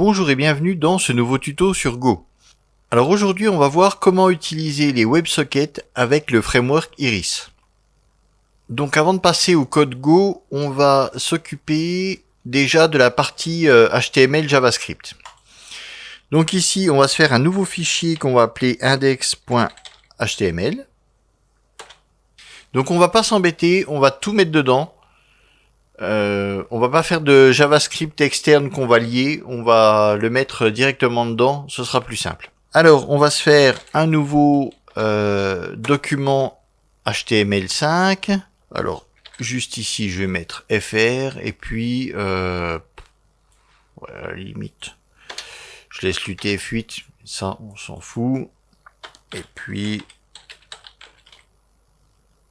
Bonjour et bienvenue dans ce nouveau tuto sur Go. Alors aujourd'hui on va voir comment utiliser les WebSockets avec le framework Iris. Donc avant de passer au code Go, on va s'occuper déjà de la partie HTML JavaScript. Donc ici on va se faire un nouveau fichier qu'on va appeler index.html. Donc on va pas s'embêter, on va tout mettre dedans. On va pas faire de JavaScript externe qu'on va lier, on va le mettre directement dedans, ce sera plus simple. Alors, on va se faire un nouveau document HTML5. Alors, juste ici, je vais mettre fr, et puis, ouais, à la limite, je laisse l'UTF-8, ça, on s'en fout. Et puis,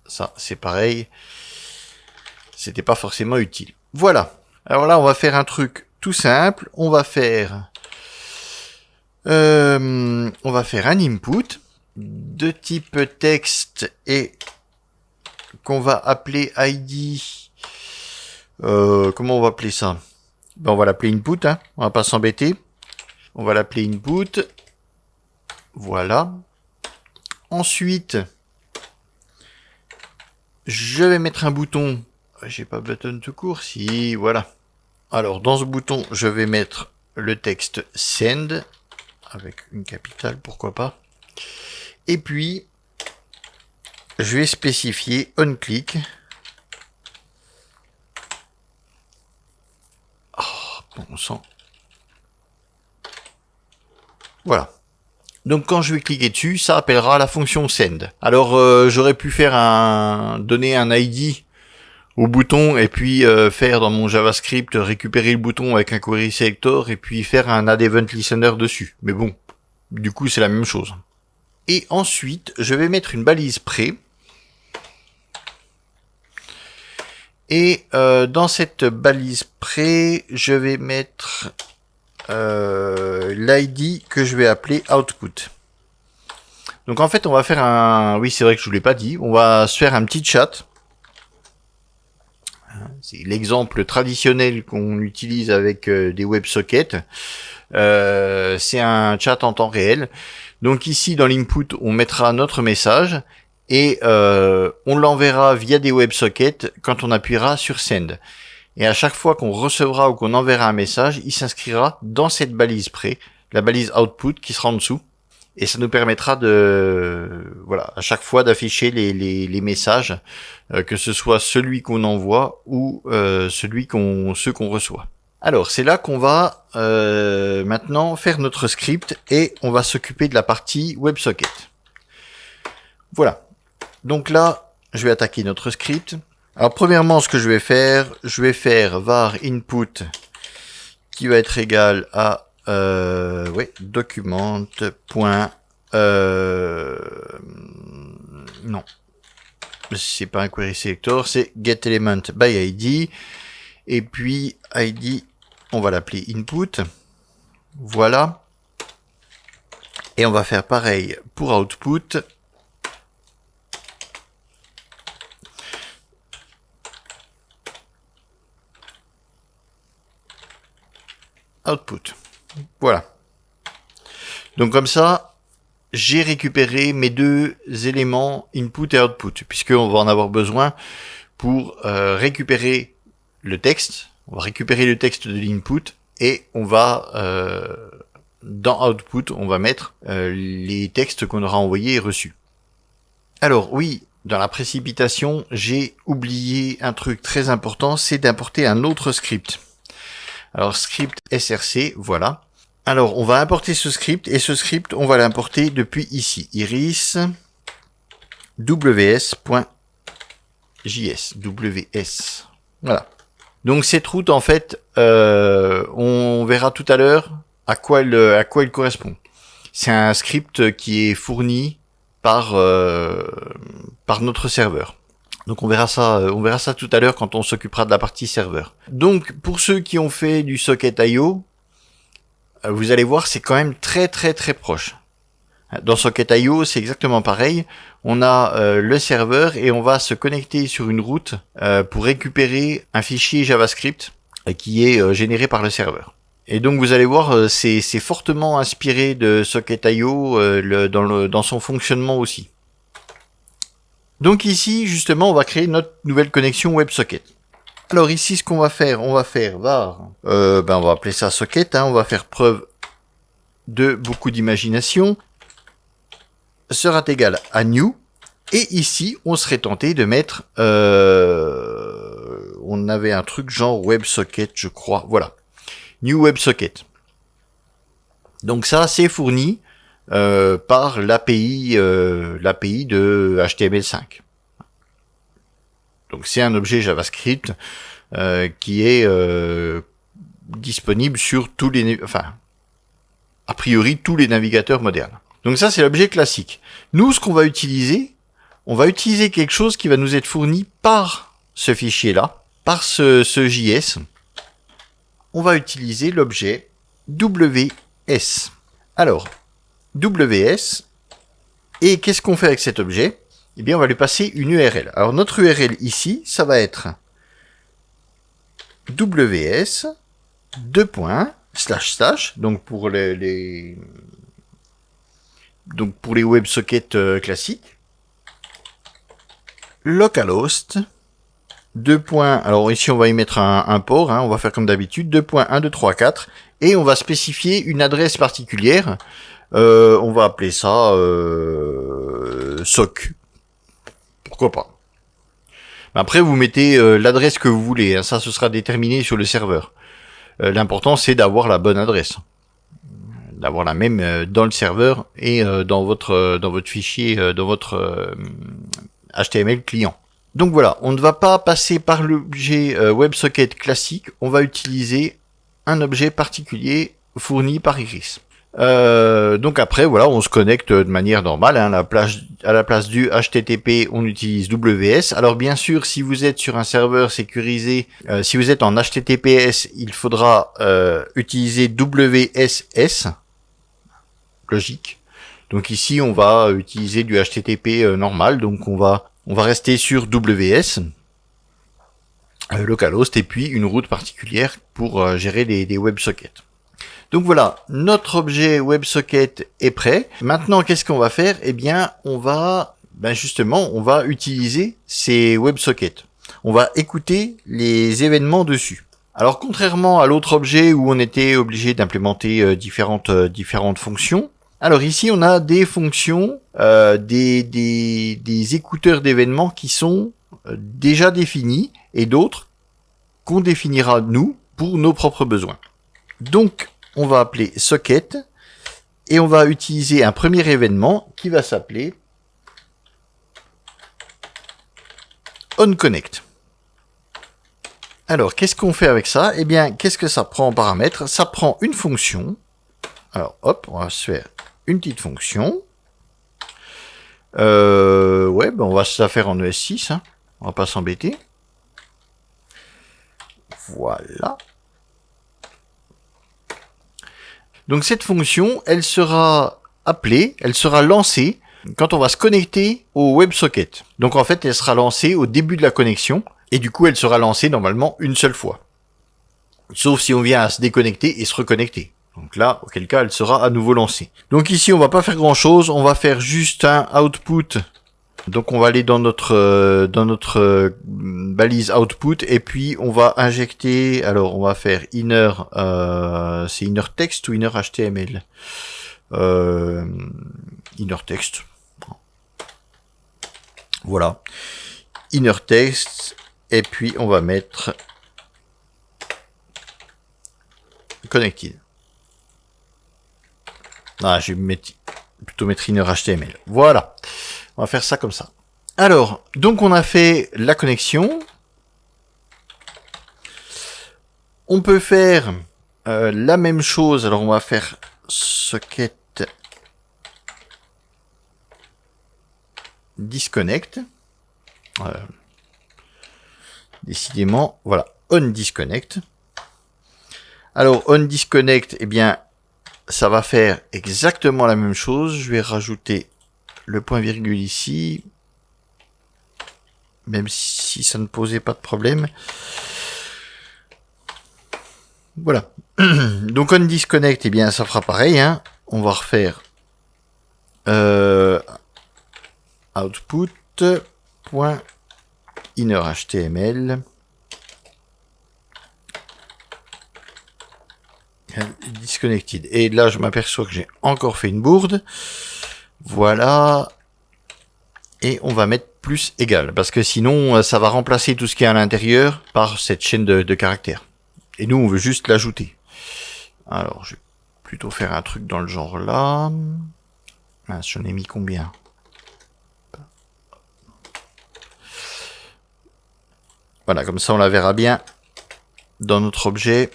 ça, c'est pareil. C'était pas forcément utile. Voilà. Alors là, on va faire un truc tout simple. On va faire un input de type texte et qu'on va appeler ID. Comment on va appeler ça? Ben, on va l'appeler input. Hein. On va pas s'embêter. On va l'appeler input. Voilà. Ensuite, je vais mettre un bouton. J'ai pas button tout court, si, voilà. Alors, dans ce bouton, je vais mettre le texte send, avec une capitale, pourquoi pas. Et puis, je vais spécifier onClick. Oh, bon sang. Voilà. Donc quand je vais cliquer dessus, ça appellera la fonction send. Alors, j'aurais pu faire donner un ID au bouton et puis faire dans mon JavaScript récupérer le bouton avec un query selector et puis faire un add event listener dessus. Mais bon, du coup c'est la même chose. Et ensuite, je vais mettre une balise pré. Et dans cette balise pré, je vais mettre l'ID que je vais appeler output. Donc en fait, on va faire oui, c'est vrai que je vous l'ai pas dit. On va se faire un petit chat. C'est l'exemple traditionnel qu'on utilise avec des WebSockets. C'est un chat en temps réel. Donc ici, dans l'input, on mettra notre message et on l'enverra via des WebSockets quand on appuiera sur Send. Et à chaque fois qu'on recevra ou qu'on enverra un message, il s'inscrira dans cette balise pré, la balise output qui sera en dessous. Et ça nous permettra voilà, à chaque fois d'afficher les messages, que ce soit celui qu'on envoie ou ceux qu'on reçoit. Alors, c'est là qu'on va maintenant faire notre script et on va s'occuper de la partie WebSocket. Voilà. Donc là, je vais attaquer notre script. Alors, premièrement, ce que je vais faire var input qui va être égal à document. Non, c'est pas un query selector, c'est getElement by ID. Et puis ID, on va l'appeler input. Voilà. Et on va faire pareil pour output. Output. Voilà. Donc comme ça, j'ai récupéré mes deux éléments input et output, puisqu'on va en avoir besoin pour récupérer le texte. On va récupérer le texte de l'input et on va, dans output, on va mettre les textes qu'on aura envoyés et reçus. Alors oui, dans la précipitation, j'ai oublié un truc très important, c'est d'importer un autre script. Alors script src, voilà. Alors on va importer ce script et ce script on va l'importer depuis ici, iris ws.js, ws. Voilà. Donc cette route en fait, on verra tout à l'heure à quoi elle correspond. C'est un script qui est fourni par notre serveur. Donc on verra ça tout à l'heure quand on s'occupera de la partie serveur. Donc pour ceux qui ont fait du Socket.io, vous allez voir c'est quand même très proche. Dans Socket.io c'est exactement pareil. On a le serveur et on va se connecter sur une route pour récupérer un fichier JavaScript qui est généré par le serveur. Et donc vous allez voir, c'est fortement inspiré de Socket.io dans son fonctionnement aussi. Donc ici, justement, on va créer notre nouvelle connexion WebSocket. Alors ici, ce qu'on va faire, on va appeler ça Socket, hein, on va faire preuve de beaucoup d'imagination. Sera égal à New. Et ici, on serait tenté de mettre... on avait un truc genre WebSocket, je crois. Voilà. New WebSocket. Donc ça, c'est fourni par l'API de HTML5. Donc c'est un objet JavaScript qui est disponible sur tous les... Enfin, a priori, tous les navigateurs modernes. Donc ça, c'est l'objet classique. Nous, ce qu'on va utiliser, on va utiliser quelque chose qui va nous être fourni par ce fichier-là, par ce JS. On va utiliser l'objet WS. Alors, WS, et qu'est-ce qu'on fait avec cet objet? Eh bien, on va lui passer une URL. Alors, notre URL ici, ça va être WS, // donc pour les WebSockets classiques, localhost, alors ici on va y mettre un port, hein, on va faire comme d'habitude, 2.1234, et on va spécifier une adresse particulière, on va appeler ça soc, pourquoi pas. Après vous mettez l'adresse que vous voulez, hein, ça ce sera déterminé sur le serveur. L'important c'est d'avoir la bonne adresse, d'avoir la même dans le serveur et dans votre fichier, dans votre HTML client. Donc voilà, on ne va pas passer par l'objet WebSocket classique, on va utiliser un objet particulier fourni par Iris. Donc après, voilà, on se connecte de manière normale, hein, à la place du HTTP, on utilise WS. Alors bien sûr, si vous êtes sur un serveur sécurisé, si vous êtes en HTTPS, il faudra utiliser WSS, logique. Donc ici, on va utiliser du HTTP normal, donc on va rester sur WS, localhost, et puis une route particulière pour gérer des WebSockets. Donc voilà, notre objet WebSocket est prêt. Maintenant, qu'est-ce qu'on va faire? Eh bien, on va utiliser ces WebSockets. On va écouter les événements dessus. Alors, contrairement à l'autre objet où on était obligé d'implémenter différentes fonctions, alors ici, on a des fonctions, des écouteurs d'événements qui sont déjà définis et d'autres qu'on définira nous pour nos propres besoins. Donc, on va appeler socket et on va utiliser un premier événement qui va s'appeler onConnect. Alors, qu'est-ce qu'on fait avec ça? Eh bien, qu'est-ce que ça prend en paramètre? Ça prend une fonction. Alors, hop, on va se faire une petite fonction. On va se la faire en ES6, hein. On va pas s'embêter. Voilà. Donc cette fonction, elle sera appelée, elle sera lancée quand on va se connecter au WebSocket. Donc en fait, elle sera lancée au début de la connexion, et du coup, elle sera lancée normalement une seule fois. Sauf si on vient à se déconnecter et se reconnecter. Donc là, auquel cas, elle sera à nouveau lancée. Donc ici, on va pas faire grand chose, on va faire juste un output. Donc on va aller dans notre balise output, et puis on va injecter, alors on va faire inner, c'est inner text ou inner HTML, inner text, voilà, inner text, et puis on va mettre connected. Ah, je vais plutôt mettre inner HTML, voilà. On va faire ça comme ça. Alors, donc on a fait la connexion. On peut faire la même chose. Alors on va faire socket disconnect. Décidément, voilà, on disconnect. Alors on disconnect, eh bien, ça va faire exactement la même chose. Je vais rajouter le point virgule ici, même si ça ne posait pas de problème. Voilà. Donc on disconnect, eh bien ça fera pareil. Hein. On va refaire output.innerHTML disconnected. Et là je m'aperçois que j'ai encore fait une bourde. Voilà. Et on va mettre plus égal, parce que sinon ça va remplacer tout ce qui est à l'intérieur par cette chaîne de caractères. Et nous on veut juste l'ajouter. Alors je vais plutôt faire un truc dans le genre là. Ah, j'en ai mis combien? Voilà, comme ça on la verra bien dans notre objet.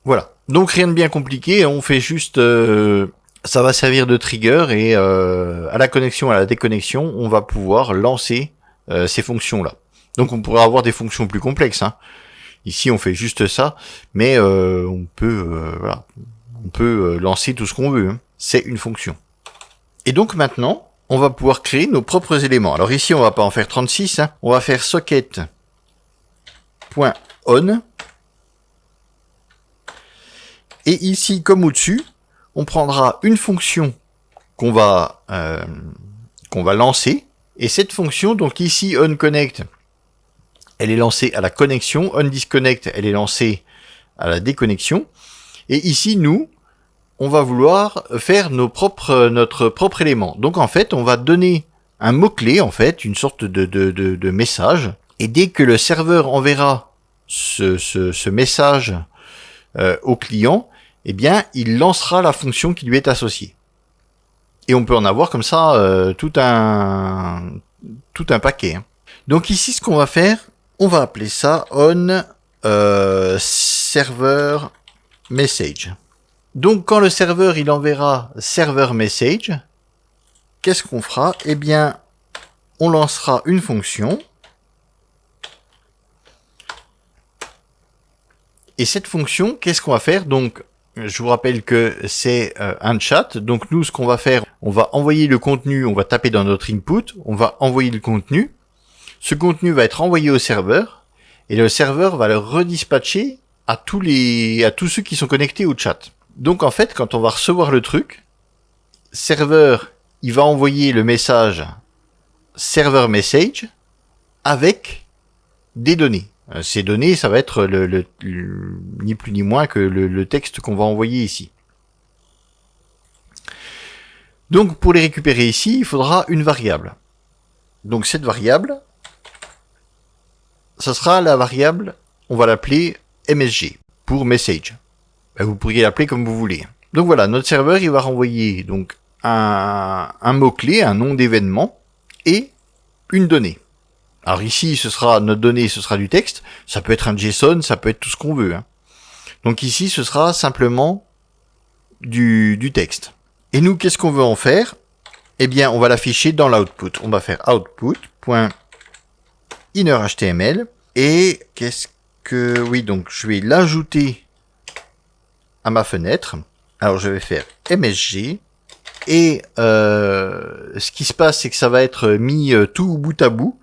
Voilà, donc rien de bien compliqué, on fait juste... ça va servir de trigger et à la connexion, à la déconnexion, on va pouvoir lancer ces fonctions-là. Donc on pourrait avoir des fonctions plus complexes. Hein. Ici on fait juste ça, mais on peut voilà, on peut lancer tout ce qu'on veut. Hein. C'est une fonction. Et donc maintenant, on va pouvoir créer nos propres éléments. Alors ici on va pas en faire 36, hein. On va faire socket.on. Et ici, comme au-dessus, on prendra une fonction qu'on va lancer. Et cette fonction, donc ici, onConnect, elle est lancée à la connexion. OnDisconnect, elle est lancée à la déconnexion. Et ici, nous, on va vouloir faire notre propre élément. Donc en fait, on va donner un mot-clé, en fait, une sorte de message. Et dès que le serveur enverra ce message au client, eh bien, il lancera la fonction qui lui est associée. Et on peut en avoir comme ça tout un paquet. Hein. Donc ici, ce qu'on va faire, on va appeler ça on server message. Donc quand le serveur il enverra server message, qu'est-ce qu'on fera? Eh bien, on lancera une fonction. Et cette fonction, qu'est-ce qu'on va faire? Donc, je vous rappelle que c'est un chat. Donc nous, ce qu'on va faire, on va envoyer le contenu, on va taper dans notre input, on va envoyer le contenu. Ce contenu va être envoyé au serveur et le serveur va le redispatcher à tous ceux qui sont connectés au chat. Donc en fait, quand on va recevoir le truc, serveur, il va envoyer le message server message avec des données. Ces données, ça va être ni plus ni moins que le texte qu'on va envoyer ici. Donc pour les récupérer ici, il faudra une variable. Donc cette variable, ça sera la variable, on va l'appeler MSG pour message. Ben, vous pourriez l'appeler comme vous voulez. Donc voilà, notre serveur il va renvoyer donc un mot-clé, un nom d'événement et une donnée. Alors ici, notre donnée, ce sera du texte. Ça peut être un JSON, ça peut être tout ce qu'on veut. Hein. Donc ici, ce sera simplement du texte. Et nous, qu'est-ce qu'on veut en faire? Eh bien, on va l'afficher dans l'output. On va faire output.innerHTML. Et oui, donc je vais l'ajouter à ma fenêtre. Alors je vais faire MSG. Et ce qui se passe, c'est que ça va être mis tout bout à bout.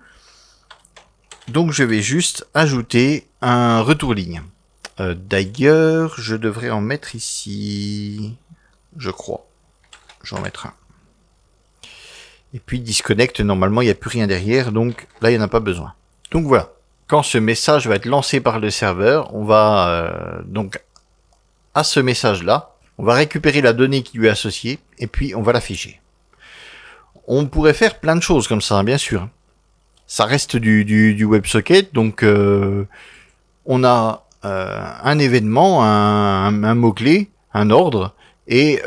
Donc je vais juste ajouter un retour ligne. D'ailleurs, je devrais en mettre ici. Je crois. Je vais en mettre un. Et puis disconnect, normalement il n'y a plus rien derrière, donc là il n'y en a pas besoin. Donc voilà. Quand ce message va être lancé par le serveur, on va donc à ce message-là, on va récupérer la donnée qui lui est associée, et puis on va l'afficher. On pourrait faire plein de choses comme ça, bien sûr. Ça reste du WebSocket, donc on a un événement, un mot-clé, un ordre, et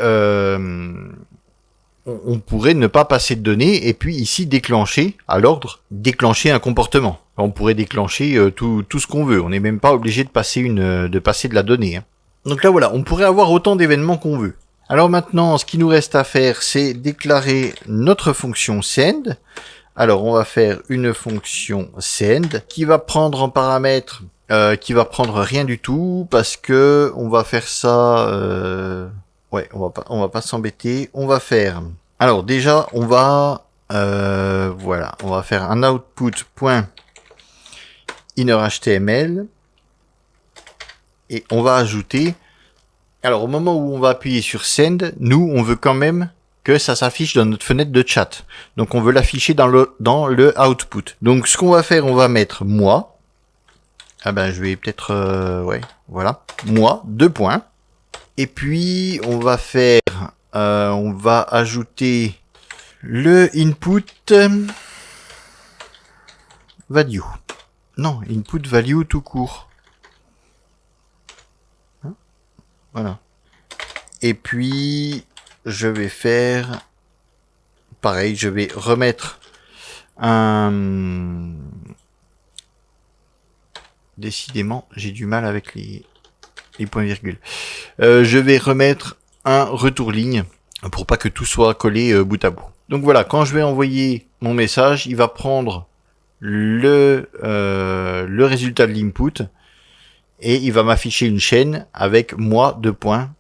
on pourrait ne pas passer de données, et puis ici déclencher, à l'ordre, déclencher un comportement. On pourrait déclencher tout ce qu'on veut, on n'est même pas obligé de passer de la donnée. Hein. Donc là voilà, on pourrait avoir autant d'événements qu'on veut. Alors maintenant, ce qui nous reste à faire, c'est déclarer notre fonction send. Alors, on va faire une fonction send qui va prendre en paramètre, qui va prendre rien du tout parce que on va faire ça. Ouais, on va pas s'embêter. On va faire. Alors déjà, on va voilà, on va faire un inner HTML. Et on va ajouter... Alors, au moment où on va appuyer sur Send, nous, on veut quand même que ça s'affiche dans notre fenêtre de chat. Donc, on veut l'afficher dans le output. Donc, ce qu'on va faire, on va mettre moi. Ah ben, je vais peut-être... ouais, voilà. Moi, 2 points. Et puis, on va faire... on va ajouter le input value. Non, input value tout court. Hein, voilà. Et puis, je vais faire... Pareil, je vais remettre un... Décidément, j'ai du mal avec les points-virgules. Je vais remettre un retour ligne pour pas que tout soit collé bout à bout. Donc voilà, quand je vais envoyer mon message, il va prendre le résultat de l'input et il va m'afficher une chaîne avec moi 2 points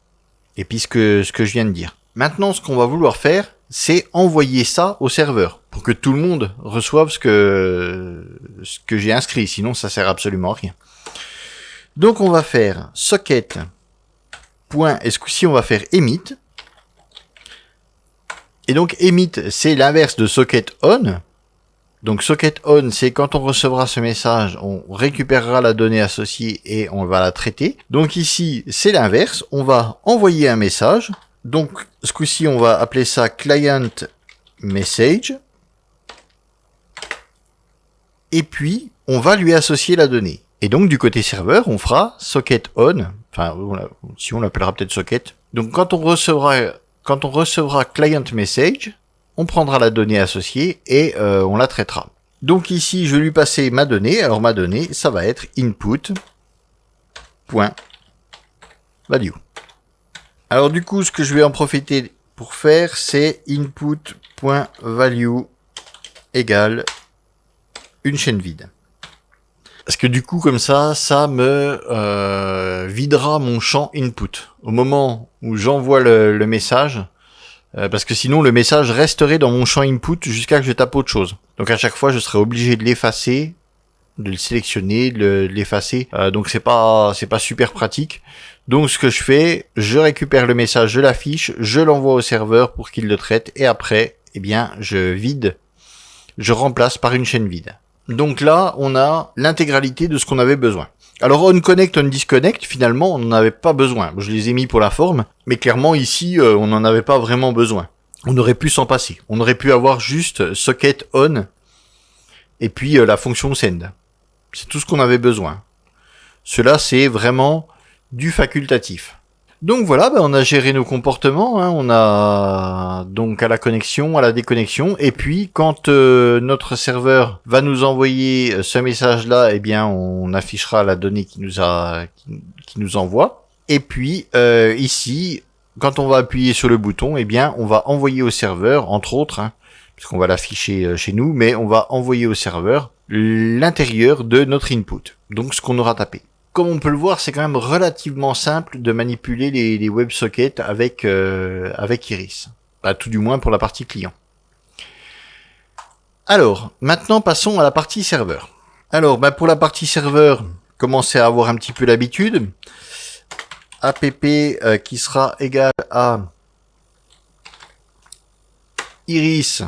et puis ce que je viens de dire. Maintenant, ce qu'on va vouloir faire, c'est envoyer ça au serveur pour que tout le monde reçoive ce que j'ai inscrit. Sinon, ça sert absolument à rien. Donc, on va faire socket. Et ce coup-ci, on va faire emit. Et donc, emit, c'est l'inverse de socket on. Donc, socket on, c'est quand on recevra ce message, on récupérera la donnée associée et on va la traiter. Donc ici, c'est l'inverse. On va envoyer un message. Donc, ce coup-ci, on va appeler ça client message. Et puis, on va lui associer la donnée. Et donc, du côté serveur, on fera socket on. Enfin, si on l'appellera peut-être socket. Donc, quand on recevra client message, on prendra la donnée associée et on la traitera. Donc ici, je vais lui passer ma donnée. Alors, ma donnée, ça va être input.value. Alors du coup, ce que je vais en profiter pour faire, c'est input.value égale une chaîne vide. Parce que du coup, comme ça me videra mon champ input. Au moment où j'envoie le message, parce que sinon le message resterait dans mon champ input jusqu'à que je tape autre chose. Donc à chaque fois, je serai obligé de l'effacer, de le sélectionner, de l'effacer. Donc c'est pas super pratique. Donc ce que je fais, je récupère le message, je l'affiche, je l'envoie au serveur pour qu'il le traite et après, eh bien, je remplace par une chaîne vide. Donc là, on a l'intégralité de ce qu'on avait besoin. Alors on connect, on disconnect, finalement, on n'en avait pas besoin. Je les ai mis pour la forme, mais clairement ici, on n'en avait pas vraiment besoin. On aurait pu s'en passer. On aurait pu avoir juste socket on et puis la fonction send. C'est tout ce qu'on avait besoin. Cela, c'est vraiment du facultatif. Donc voilà, on a géré nos comportements, hein. On a donc à la connexion, à la déconnexion, et puis quand notre serveur va nous envoyer ce message-là, eh bien on affichera la donnée qui nous envoie. Et puis ici, quand on va appuyer sur le bouton, eh bien on va envoyer au serveur, entre autres, hein, puisqu'on va l'afficher chez nous, mais on va envoyer au serveur l'intérieur de notre input, donc ce qu'on aura tapé. Comme on peut le voir, c'est quand même relativement simple de manipuler les WebSockets avec Iris. Tout du moins pour la partie client. Alors, maintenant passons à la partie serveur. Alors, pour la partie serveur, commencez à avoir un petit peu l'habitude. App qui sera égal à iris.new.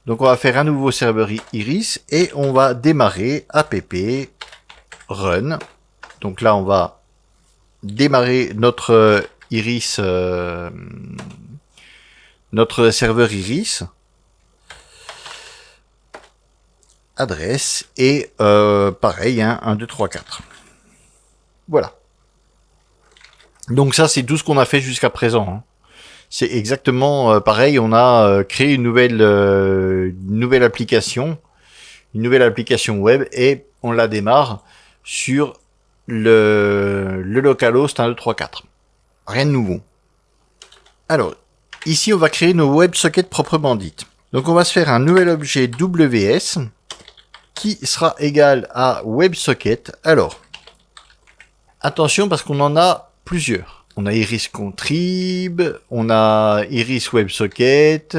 Donc on va faire un nouveau serveur Iris et on va démarrer app run. Donc là on va démarrer notre Iris, notre serveur Iris. Adresse et pareil, hein, 1, 2, 3, 4. Voilà. Donc ça c'est tout ce qu'on a fait jusqu'à présent. Hein. C'est exactement pareil, on a créé une nouvelle application web et on la démarre sur le localhost 1, 2, 3, 4. Rien de nouveau. Alors, ici on va créer nos WebSockets proprement dites. Donc on va se faire un nouvel objet WS qui sera égal à WebSocket. Alors, attention parce qu'on en a plusieurs. On a Iris Contrib, on a Iris WebSocket,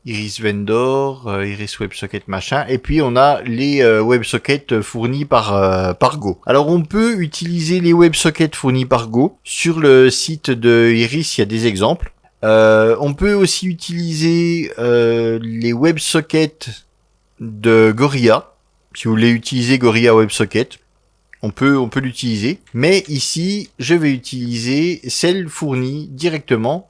Iris Vendor, Iris WebSocket machin, et puis on a les WebSockets fournis par Go. Alors on peut utiliser les WebSockets fournis par Go. Sur le site de Iris, il y a des exemples. On peut aussi utiliser les WebSockets de Gorilla. Si vous voulez utiliser Gorilla WebSocket, on peut l'utiliser. Mais ici, je vais utiliser celle fournie directement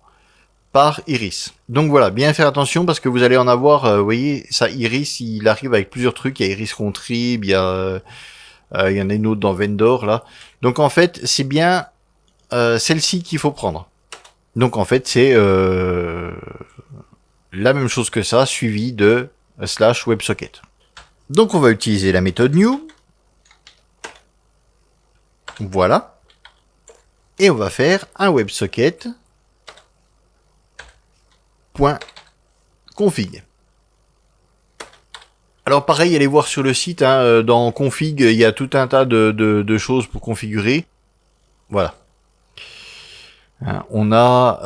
par Iris. Donc voilà, bien faire attention parce que vous allez en avoir, vous voyez, ça Iris, il arrive avec plusieurs trucs, il y a Iris Contrib, il y en a une autre dans Vendor là. Donc en fait, c'est bien celle-ci qu'il faut prendre. Donc en fait, c'est la même chose que ça, suivi de /WebSocket. Donc on va utiliser la méthode new. Voilà. Et on va faire un WebSocket .config. Alors pareil, allez voir sur le site, hein, dans config, il y a tout un tas de choses pour configurer. Voilà. Hein, on a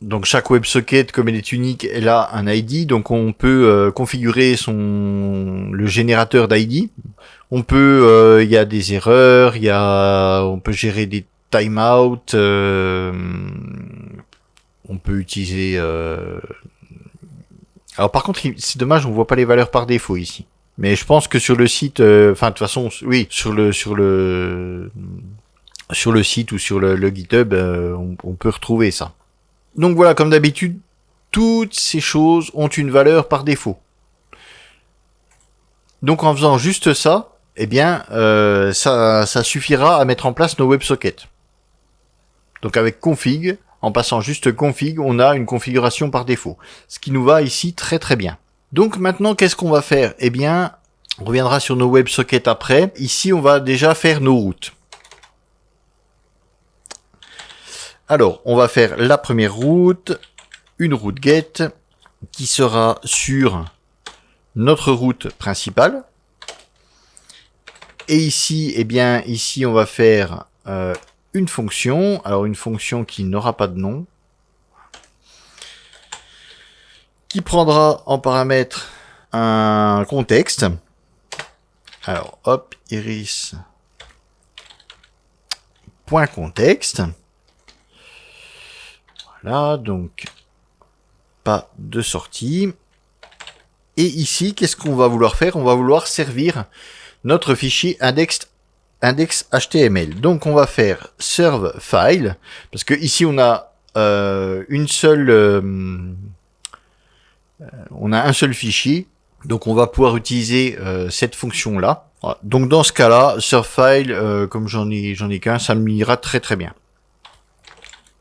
donc chaque WebSocket, comme elle est unique, elle a un ID, donc on peut configurer le générateur d'ID. On peut, il y a des erreurs, on peut gérer des timeouts. On peut utiliser... Alors par contre, c'est dommage, on voit pas les valeurs par défaut ici. Mais je pense que sur le site, de toute façon, oui, sur le site ou sur le GitHub, on peut retrouver ça. Donc voilà, comme d'habitude, toutes ces choses ont une valeur par défaut. Donc en faisant juste ça, eh bien, ça suffira à mettre en place nos WebSockets. Donc avec config, en passant juste config, on a une configuration par défaut. Ce qui nous va ici très très bien. Donc maintenant, qu'est-ce qu'on va faire? Eh bien, on reviendra sur nos WebSockets après. Ici, on va déjà faire nos routes. Alors, on va faire la première route, une route get, qui sera sur notre route principale. Et ici, eh bien, ici, on va faire... une fonction, alors une fonction qui n'aura pas de nom, qui prendra en paramètre un contexte. Alors hop, iris point contexte. Voilà, donc pas de sortie. Et ici, qu'est-ce qu'on va vouloir faire? On va vouloir servir notre fichier index.html. Donc on va faire serve file, parce que ici on a un seul fichier, donc on va pouvoir utiliser cette fonction là. Voilà. Donc dans ce cas-là, serve file, comme j'en ai qu'un, ça m'ira très très bien.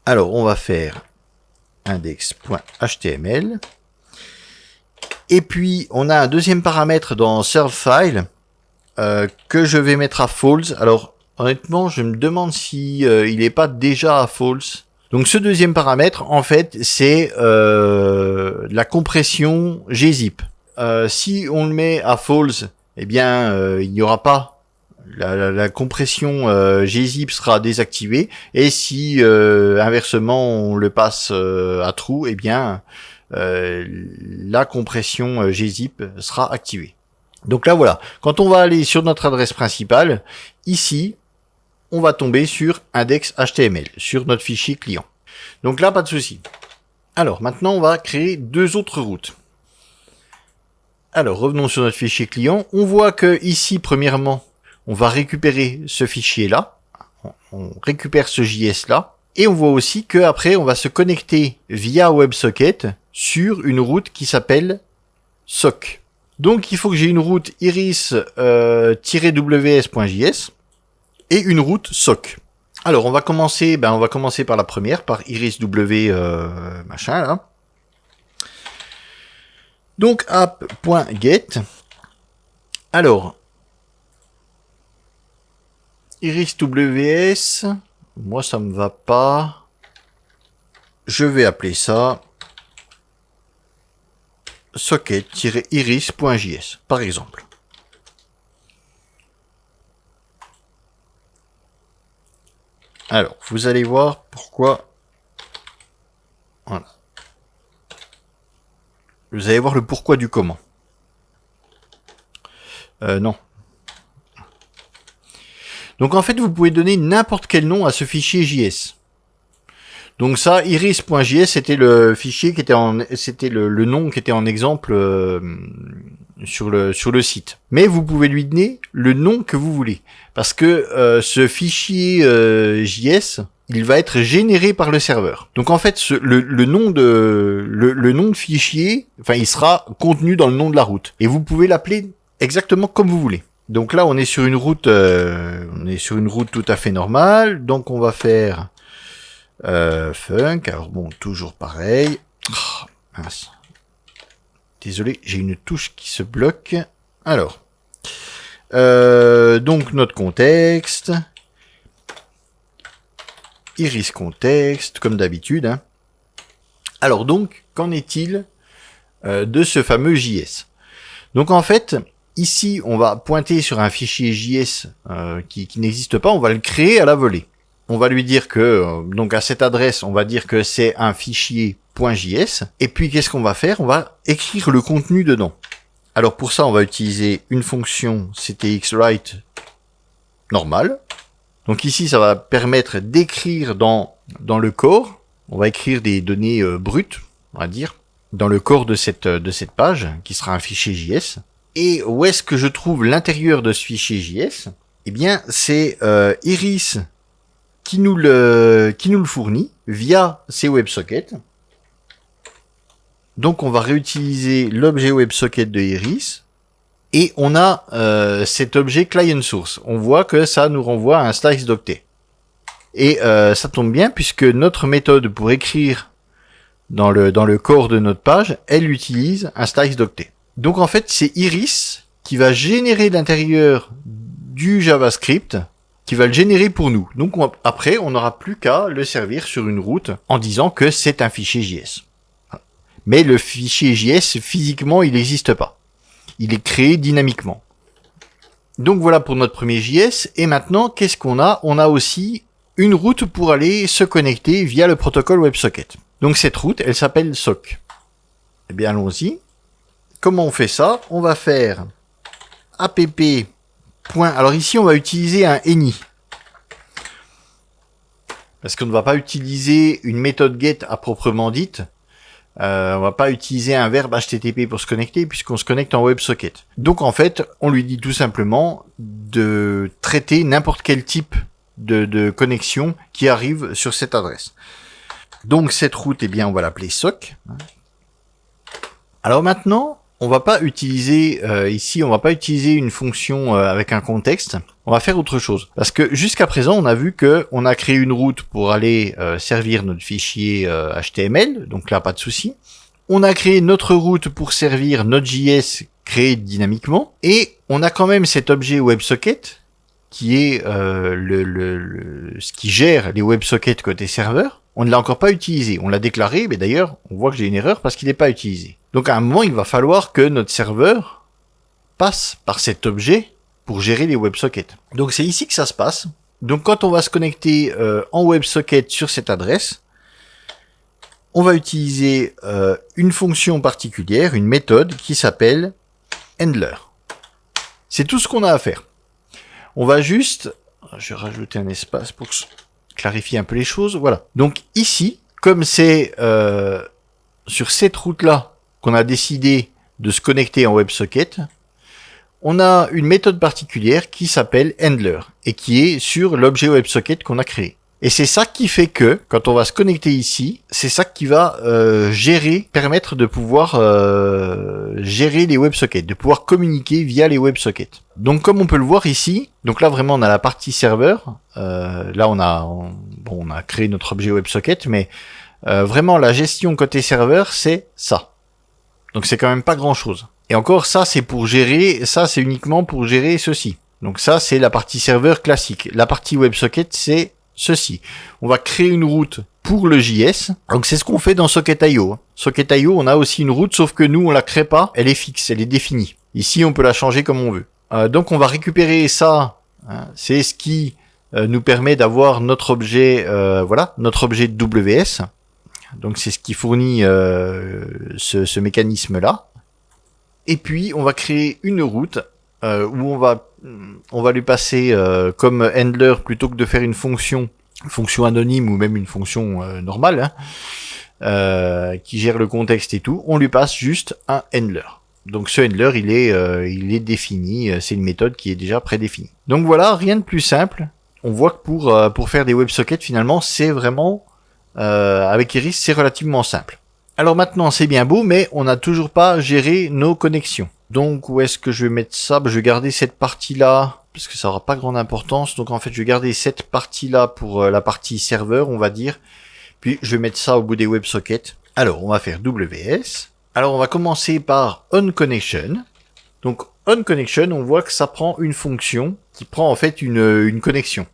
Alors on va faire index.html, et puis on a un deuxième paramètre dans serve file que je vais mettre à false. Alors honnêtement, je me demande si il n'est pas déjà à false. Donc ce deuxième paramètre, en fait, c'est la compression gzip. Si on le met à false, eh bien, il n'y aura pas la compression gzip sera désactivée. Et si inversement on le passe à true, eh bien, la compression gzip sera activée. Donc là, voilà. Quand on va aller sur notre adresse principale, ici, on va tomber sur index.html, sur notre fichier client. Donc là, pas de souci. Alors, maintenant, on va créer deux autres routes. Alors, revenons sur notre fichier client. On voit que ici, premièrement, on va récupérer ce fichier-là. On récupère ce JS-là. Et on voit aussi qu'après, on va se connecter via WebSocket sur une route qui s'appelle sock. Donc il faut que j'ai une route iris-ws.js et une route sock. Alors on va commencer par la première, par iris-w machin là. Donc app.get. Alors iris-ws, moi ça me va pas. Je vais appeler ça socket-iris.js, par exemple. Alors, vous allez voir pourquoi. Voilà. Vous allez voir le pourquoi du comment. Non. Donc en fait, vous pouvez donner n'importe quel nom à ce fichier JS. Donc ça, iris.js, c'était le fichier qui était c'était le nom qui était en exemple sur le site. Mais vous pouvez lui donner le nom que vous voulez, parce que ce fichier JS, il va être généré par le serveur. Donc en fait, le nom de fichier, enfin, il sera contenu dans le nom de la route, et vous pouvez l'appeler exactement comme vous voulez. Donc là, on est sur une route tout à fait normale. Donc on va faire funk. Alors bon, toujours pareil. Oh, mince. Désolé, j'ai une touche qui se bloque. Alors, donc notre contexte, iris contexte, comme d'habitude. Hein. Alors donc, qu'en est-il de ce fameux JS? Donc en fait, ici, on va pointer sur un fichier JS qui n'existe pas. On va le créer à la volée. On va lui dire que, donc à cette adresse, on va dire que c'est un fichier .js. Et puis, qu'est-ce qu'on va faire? On va écrire le contenu dedans. Alors pour ça, on va utiliser une fonction ctxwrite normale. Donc ici, ça va permettre d'écrire dans le corps. On va écrire des données brutes, on va dire, dans le corps de cette page, qui sera un fichier JS. Et où est-ce que je trouve l'intérieur de ce fichier JS? Eh bien, c'est Iris qui nous le fournit via ses WebSockets. Donc on va réutiliser l'objet WebSocket de Iris et on a cet objet client source. On voit que ça nous renvoie à un slice d'octet. Et ça tombe bien puisque notre méthode pour écrire dans le corps de notre page, elle utilise un slice d'octet. Donc en fait, c'est Iris qui va générer l'intérieur du JavaScript, qui va le générer pour nous. Donc après, on n'aura plus qu'à le servir sur une route en disant que c'est un fichier JS. Mais le fichier JS, physiquement, il n'existe pas. Il est créé dynamiquement. Donc voilà pour notre premier JS. Et maintenant, qu'est-ce qu'on a? On a aussi une route pour aller se connecter via le protocole WebSocket. Donc cette route, elle s'appelle SOC. Eh bien, allons-y. Comment on fait ça? On va faire app. Alors ici, on va utiliser un any. Parce qu'on ne va pas utiliser une méthode get à proprement dite. On va pas utiliser un verbe HTTP pour se connecter puisqu'on se connecte en WebSocket. Donc en fait, on lui dit tout simplement de traiter n'importe quel type de connexion qui arrive sur cette adresse. Donc cette route, eh bien, on va l'appeler SOC. Alors maintenant, on va pas utiliser ici, on va pas utiliser une fonction avec un contexte. On va faire autre chose. Parce que jusqu'à présent, on a vu que on a créé une route pour aller servir notre fichier HTML. Donc là, pas de souci. On a créé notre route pour servir notre JS créé dynamiquement. Et on a quand même cet objet WebSocket qui est ce qui gère les WebSockets côté serveur. On ne l'a encore pas utilisé. On l'a déclaré, mais d'ailleurs, on voit que j'ai une erreur parce qu'il n'est pas utilisé. Donc à un moment, il va falloir que notre serveur passe par cet objet pour gérer les WebSockets. Donc c'est ici que ça se passe. Donc quand on va se connecter en WebSocket sur cette adresse, on va utiliser une fonction particulière, une méthode qui s'appelle handler. C'est tout ce qu'on a à faire. On va juste, je vais rajouter un espace pour clarifier un peu les choses. Voilà. Donc ici, comme c'est sur cette route-là qu'on a décidé de se connecter en WebSocket, on a une méthode particulière qui s'appelle handler et qui est sur l'objet WebSocket qu'on a créé. Et c'est ça qui fait que, quand on va se connecter ici, c'est ça qui va permettre de pouvoir gérer les WebSockets, de pouvoir communiquer via les WebSockets. Donc comme on peut le voir ici, donc là vraiment on a la partie serveur, là on a créé notre objet WebSocket, mais vraiment la gestion côté serveur c'est ça. Donc c'est quand même pas grand chose. Et encore ça c'est pour gérer, ça c'est uniquement pour gérer ceci. Donc ça c'est la partie serveur classique. La partie WebSocket c'est ceci. On va créer une route pour le JS. Donc c'est ce qu'on fait dans Socket.io. Socket.io on a aussi une route sauf que nous on la crée pas, elle est fixe, elle est définie. Ici on peut la changer comme on veut. Donc on va récupérer ça, hein, c'est ce qui nous permet d'avoir notre objet, voilà, notre objet de WS. Donc c'est ce qui fournit ce mécanisme-là. Et puis on va créer une route où on va lui passer comme handler, plutôt que de faire une fonction anonyme ou même une fonction normale, hein, qui gère le contexte et tout, on lui passe juste un handler. Donc ce handler, il est défini, c'est une méthode qui est déjà prédéfinie. Donc voilà, rien de plus simple. On voit que pour faire des WebSockets, finalement, c'est vraiment, avec Iris, c'est relativement simple. Alors maintenant, c'est bien beau, mais on n'a toujours pas géré nos connexions. Donc où est-ce que je vais mettre ça? Je vais garder cette partie-là, parce que ça n'aura pas grande importance. Donc en fait, je vais garder cette partie-là pour la partie serveur, on va dire. Puis je vais mettre ça au bout des WebSockets. Alors, on va faire WS. Alors, on va commencer par onConnection. Donc, onConnection, on voit que ça prend une fonction qui prend en fait une connexion.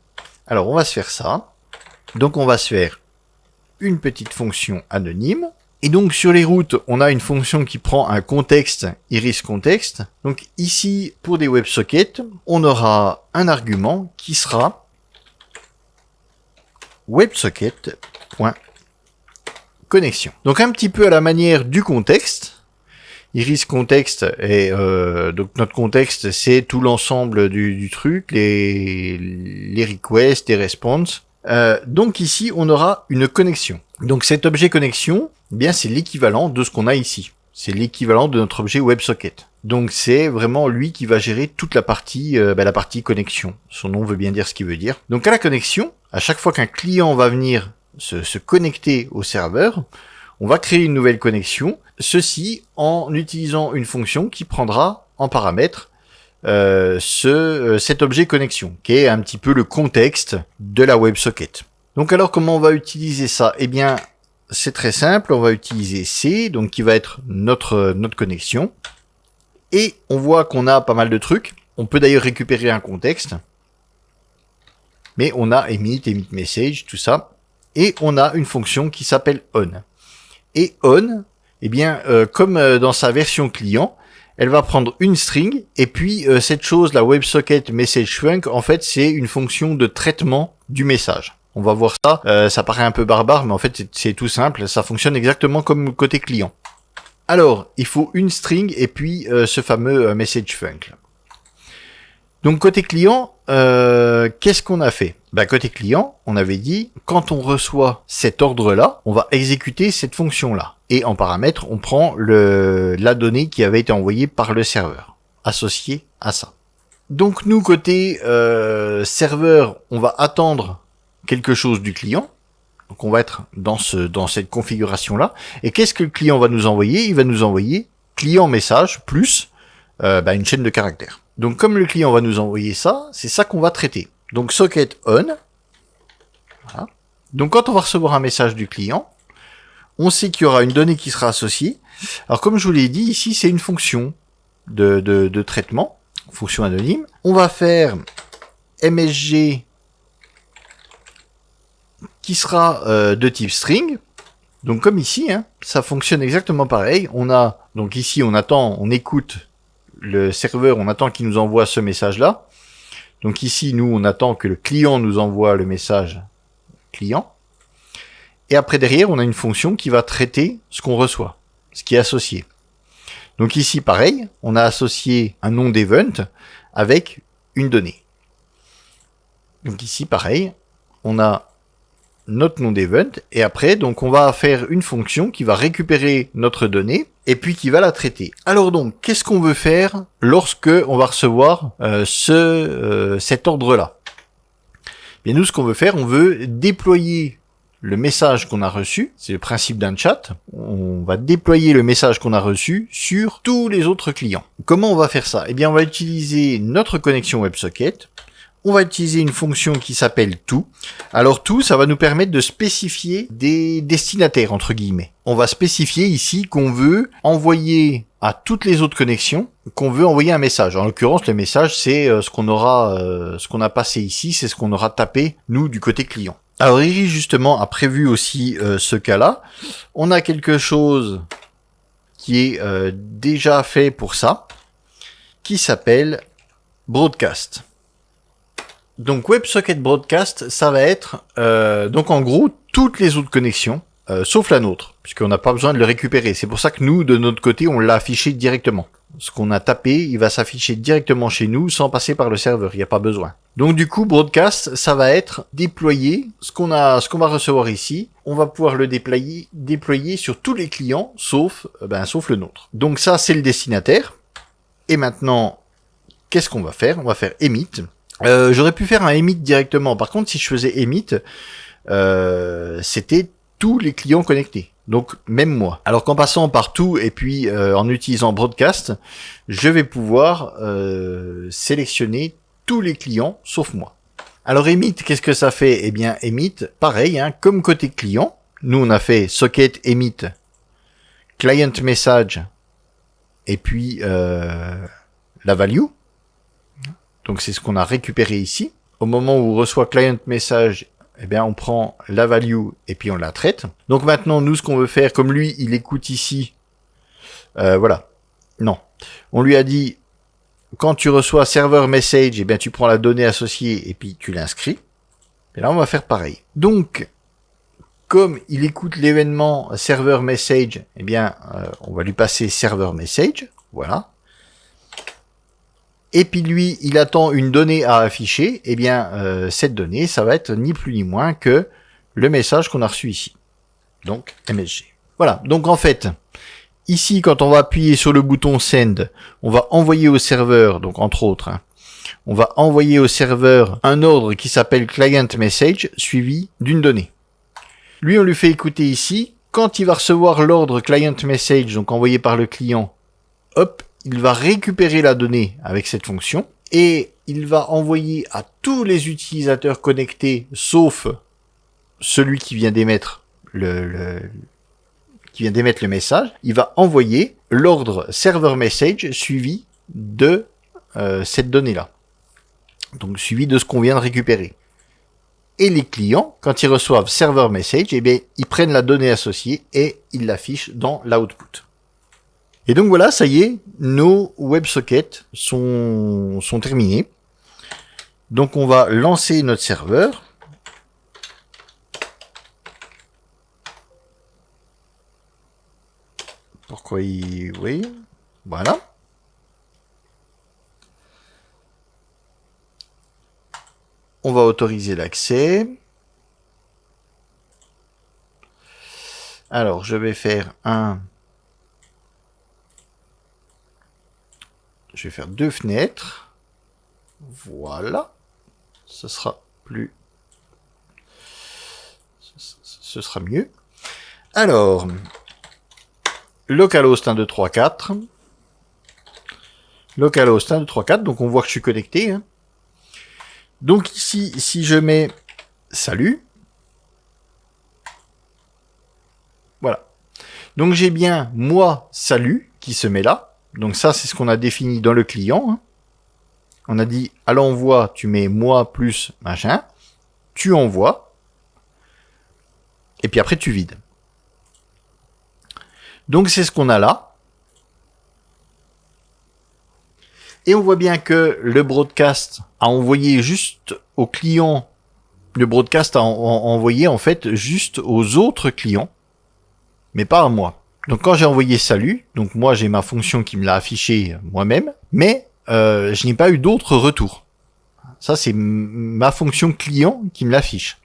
Alors, on va se faire ça. Donc, on va se faire une petite fonction anonyme. Et donc, sur les routes, on a une fonction qui prend un contexte, iris context. Donc, ici, pour des WebSockets, on aura un argument qui sera WebSocket.connexion. Donc un petit peu à la manière du contexte. Iris contexte et donc notre contexte, c'est tout l'ensemble du truc, les requests, les responses. Donc ici on aura une connexion. Donc cet objet connexion, eh bien c'est l'équivalent de ce qu'on a ici. C'est l'équivalent de notre objet WebSocket. Donc c'est vraiment lui qui va gérer toute la partie connexion. Son nom veut bien dire ce qu'il veut dire. Donc à la connexion, à chaque fois qu'un client va venir se connecter au serveur, on va créer une nouvelle connexion, ceci en utilisant une fonction qui prendra en paramètre cet objet connexion, qui est un petit peu le contexte de la WebSocket. Donc alors comment on va utiliser ça? Eh bien c'est très simple, on va utiliser C, donc qui va être notre connexion, et on voit qu'on a pas mal de trucs. On peut d'ailleurs récupérer un contexte, mais on a emit message, tout ça. Et on a une fonction qui s'appelle on. Et on, eh bien, comme dans sa version client, elle va prendre une string, et puis cette chose, la WebSocket message func, en fait, c'est une fonction de traitement du message. On va voir ça, ça paraît un peu barbare, mais en fait, c'est tout simple, ça fonctionne exactement comme côté client. Alors, il faut une string, et puis ce fameux message func. Donc côté client, qu'est-ce qu'on a fait? Côté client, on avait dit, quand on reçoit cet ordre-là, on va exécuter cette fonction-là. Et en paramètre, on prend la donnée qui avait été envoyée par le serveur, associée à ça. Donc nous, côté serveur, on va attendre quelque chose du client. Donc on va être dans cette configuration-là. Et qu'est-ce que le client va nous envoyer? Il va nous envoyer client message plus une chaîne de caractères. Donc comme le client va nous envoyer ça, c'est ça qu'on va traiter. Donc socket on. Voilà. Donc quand on va recevoir un message du client, on sait qu'il y aura une donnée qui sera associée. Alors comme je vous l'ai dit, ici c'est une fonction de traitement, fonction anonyme. On va faire msg qui sera de type string. Donc comme ici, hein, ça fonctionne exactement pareil. Donc ici on écoute le serveur, on attend qu'il nous envoie ce message-là. Donc ici, nous, on attend que le client nous envoie le message client. Et après, derrière, on a une fonction qui va traiter ce qu'on reçoit, ce qui est associé. Donc ici, pareil, on a associé un nom d'event avec une donnée. Donc ici, pareil, on a notre nom d'event, et après, donc on va faire une fonction qui va récupérer notre donnée, et puis qui va la traiter. Alors donc, qu'est-ce qu'on veut faire lorsque on va recevoir cet ordre-là? Bien nous, ce qu'on veut faire, on veut déployer le message qu'on a reçu, c'est le principe d'un chat, on va déployer le message qu'on a reçu sur tous les autres clients. Comment on va faire ça? Eh bien, on va utiliser notre connexion WebSocket, on va utiliser une fonction qui s'appelle to. Alors to, ça va nous permettre de spécifier des destinataires, entre guillemets. On va spécifier ici qu'on veut envoyer à toutes les autres connexions, qu'on veut envoyer un message. En l'occurrence, le message, c'est ce qu'on a passé ici, c'est ce qu'on aura tapé, nous, du côté client. Alors Iris, justement, a prévu aussi ce cas-là. On a quelque chose qui est déjà fait pour ça, qui s'appelle Broadcast. Donc WebSocket Broadcast, ça va être donc en gros toutes les autres connexions sauf la nôtre, puisqu'on n'a pas besoin de le récupérer. C'est pour ça que nous, de notre côté, on l'a affiché directement. Ce qu'on a tapé, il va s'afficher directement chez nous sans passer par le serveur, il n'y a pas besoin. Donc du coup, broadcast, ça va être déployer ce qu'on va recevoir ici. On va pouvoir le déployer sur tous les clients, sauf le nôtre. Donc ça, c'est le destinataire. Et maintenant, qu'est-ce qu'on va faire? On va faire emit. J'aurais pu faire un emit directement. Par contre, si je faisais emit, c'était tous les clients connectés. Donc même moi. Alors qu'en passant par tout et puis en utilisant broadcast, je vais pouvoir sélectionner tous les clients sauf moi. Alors emit, qu'est-ce que ça fait? Eh bien emit, pareil, hein, comme côté client, nous on a fait socket emit, client message et puis la value. Donc c'est ce qu'on a récupéré ici. Au moment où on reçoit client message, eh bien on prend la value et puis on la traite. Donc maintenant nous ce qu'on veut faire, comme lui il écoute ici, voilà, non, on lui a dit quand tu reçois server message, eh bien tu prends la donnée associée et puis tu l'inscris. Et là on va faire pareil. Donc comme il écoute l'événement server message, eh bien on va lui passer server message, voilà. Et puis lui, il attend une donnée à afficher, et bien cette donnée, ça va être ni plus ni moins que le message qu'on a reçu ici. Donc MSG. Voilà, donc en fait, ici quand on va appuyer sur le bouton Send, on va envoyer au serveur, donc entre autres, hein, on va envoyer au serveur un ordre qui s'appelle Client Message, suivi d'une donnée. Lui, on lui fait écouter ici, quand il va recevoir l'ordre Client Message, donc envoyé par le client, hop, il va récupérer la donnée avec cette fonction et il va envoyer à tous les utilisateurs connectés sauf celui qui vient d'émettre le message. Il va envoyer l'ordre server message suivi de cette donnée-là. Donc suivi de ce qu'on vient de récupérer. Et les clients, quand ils reçoivent server message, eh bien, ils prennent la donnée associée et ils l'affichent dans l'output. Et donc voilà, ça y est, nos WebSockets sont terminés. Donc on va lancer notre serveur. Pourquoi il... Oui, voilà. On va autoriser l'accès. Alors je vais faire je vais faire 2 fenêtres. Voilà. Ce sera mieux. Alors, localhost 1, 2, 3, 4. Localhost 1, 2, 3, 4. Donc on voit que je suis connecté. Hein. Donc ici, si je mets salut. Voilà. Donc j'ai bien moi salut qui se met là. Donc ça, c'est ce qu'on a défini dans le client. Hein. On a dit, à l'envoi, tu mets moi plus machin. Tu envoies. Et puis après, tu vides. Donc c'est ce qu'on a là. Et on voit bien que le broadcast a envoyé juste au client. Le broadcast a envoyé en fait juste aux autres clients. Mais pas à moi. Donc quand j'ai envoyé salut, donc moi j'ai ma fonction qui me l'a affiché moi-même, mais je n'ai pas eu d'autres retours. Ça c'est ma fonction client qui me l'affiche.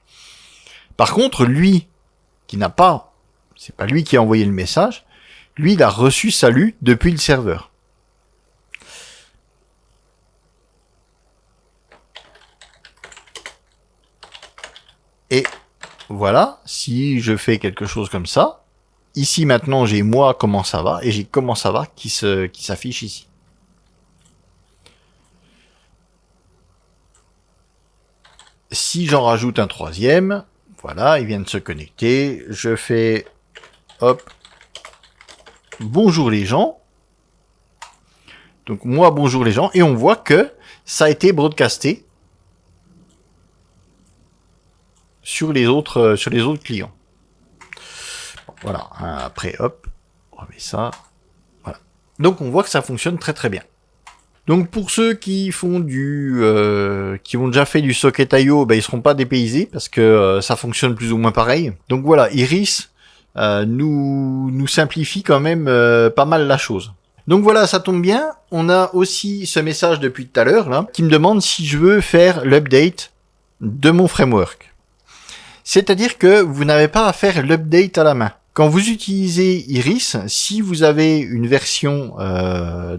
Par contre, lui, qui n'a pas, c'est pas lui qui a envoyé le message, lui il a reçu salut depuis le serveur. Et voilà, si je fais quelque chose comme ça, ici maintenant j'ai moi comment ça va et j'ai comment ça va qui s'affiche ici. Si j'en rajoute un troisième, voilà, il vient de se connecter, je fais hop, bonjour les gens. Donc moi bonjour les gens et on voit que ça a été broadcasté sur les autres clients. Voilà, après hop, on remet ça. Voilà. Donc on voit que ça fonctionne très très bien. Donc pour ceux qui font qui ont déjà fait du Socket.io, ben ils seront pas dépaysés parce que ça fonctionne plus ou moins pareil. Donc voilà, Iris, nous simplifie quand même pas mal la chose. Donc voilà, ça tombe bien. On a aussi ce message depuis tout à l'heure là qui me demande si je veux faire l'update de mon framework. C'est-à-dire que vous n'avez pas à faire l'update à la main. Quand vous utilisez Iris, si vous avez une version,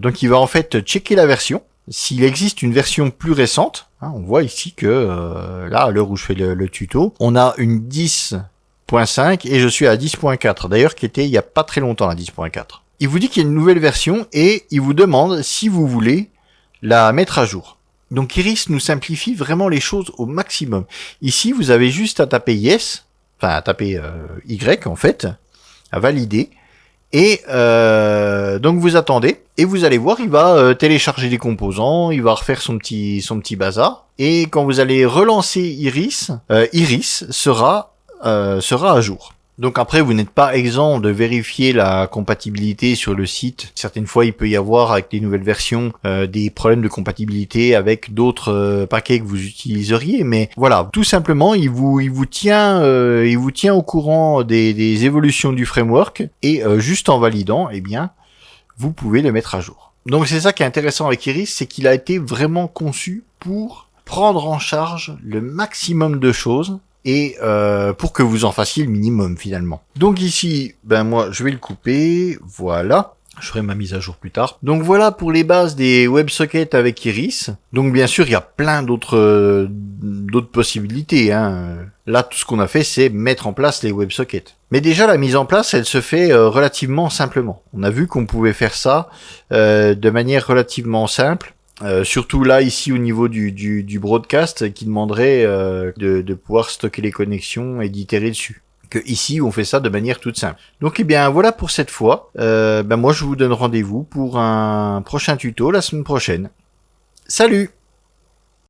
donc il va en fait checker la version. S'il existe une version plus récente, hein, on voit ici que là, à l'heure où je fais le tuto, on a une 10.5 et je suis à 10.4. D'ailleurs, qui était il y a pas très longtemps la 10.4. Il vous dit qu'il y a une nouvelle version et il vous demande si vous voulez la mettre à jour. Donc Iris nous simplifie vraiment les choses au maximum. Ici, vous avez juste à taper yes, enfin à taper Y en fait, à valider. Et donc vous attendez et vous allez voir, il va télécharger des composants, il va refaire son petit bazar. Et quand vous allez relancer Iris, Iris sera à jour. Donc après, vous n'êtes pas exempt de vérifier la compatibilité sur le site. Certaines fois, il peut y avoir avec les nouvelles versions des problèmes de compatibilité avec d'autres paquets que vous utiliseriez. Mais voilà, tout simplement, il vous tient au courant des évolutions du framework et juste en validant, eh bien, vous pouvez le mettre à jour. Donc c'est ça qui est intéressant avec Iris, c'est qu'il a été vraiment conçu pour prendre en charge le maximum de choses. Et pour que vous en fassiez le minimum finalement. Donc ici, ben moi je vais le couper, voilà. Je ferai ma mise à jour plus tard. Donc voilà pour les bases des WebSockets avec Iris. Donc bien sûr il y a plein d'autres possibilités. Hein. Là tout ce qu'on a fait c'est mettre en place les WebSockets. Mais déjà la mise en place elle se fait relativement simplement. On a vu qu'on pouvait faire ça de manière relativement simple. Surtout là ici au niveau du broadcast qui demanderait de pouvoir stocker les connexions et d'itérer dessus. Que ici on fait ça de manière toute simple. Donc eh bien voilà pour cette fois. Ben moi je vous donne rendez-vous pour un prochain tuto la semaine prochaine. Salut!